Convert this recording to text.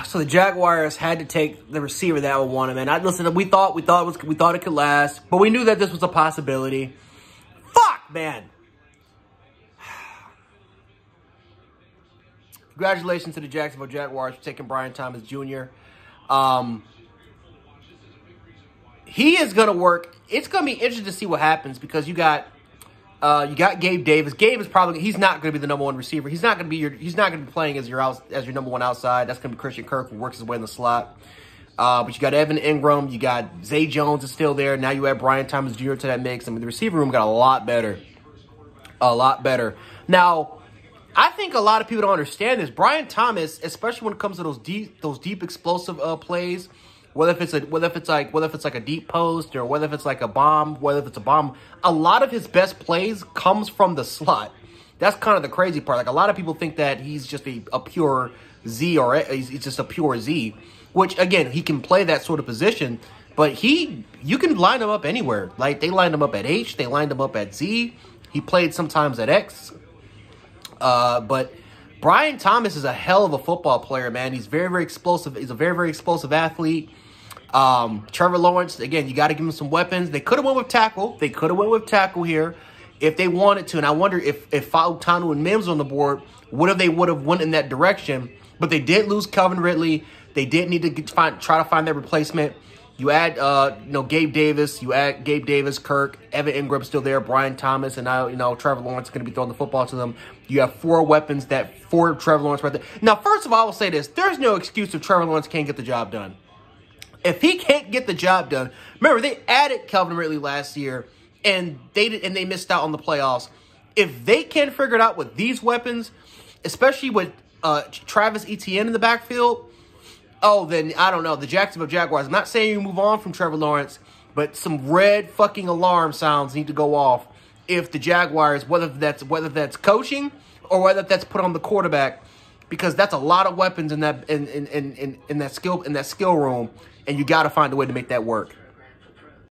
So the Jaguars had to take the receiver that would want him. And listen, we thought it could last, but we knew that this was a possibility. Fuck, man. Congratulations to the Jacksonville Jaguars for taking Brian Thomas Jr. He is gonna work. It's gonna be interesting to see what happens because you got Gabe Davis. Gabe is he's not going to be the number one receiver. He's not going to be playing as your number one outside. That's going to be Christian Kirk, who works his way in the slot. But you got Evan Ingram, you got Zay Jones is still there. Now you add Brian Thomas Jr. to that mix. I mean, the receiver room got a lot better. Now, I think a lot of people don't understand this. Brian Thomas, especially when it comes to those deep explosive plays, whether if it's like a deep post or whether if it's like a bomb, a lot of his best plays comes from the slot. That's kind of the crazy part. Like, a lot of people think that he's just a pure Z, or he's just a pure Z, which again, he can play that sort of position, but you can line him up anywhere. Like, they lined him up at H, they lined him up at Z. He played sometimes at X. But Brian Thomas is a hell of a football player, man. He's very, very explosive. He's a very, very explosive athlete. Trevor Lawrence, again, you got to give him some weapons. They could have went with tackle. They could have went with tackle here if they wanted to. And I wonder if Fautanu and Mims on the board, they would have went in that direction. But they did lose Calvin Ridley. They did need to try to find their replacement. You add, Gabe Davis. You add Gabe Davis, Kirk, Evan Ingram still there, Brian Thomas, and now, Trevor Lawrence is going to be throwing the football to them. You have four weapons for Trevor Lawrence right there. Now, first of all, I will say this. There's no excuse if Trevor Lawrence can't get the job done. If he can't get the job done, remember, they added Calvin Ridley last year, and they missed out on the playoffs. If they can't figure it out with these weapons, especially with Travis Etienne in the backfield, then I don't know. The Jacksonville Jaguars, I'm not saying you move on from Trevor Lawrence, but some red fucking alarm sounds need to go off if the Jaguars, whether that's coaching or whether that's put on the quarterback, because that's a lot of weapons in that skill room, and you got to find a way to make that work.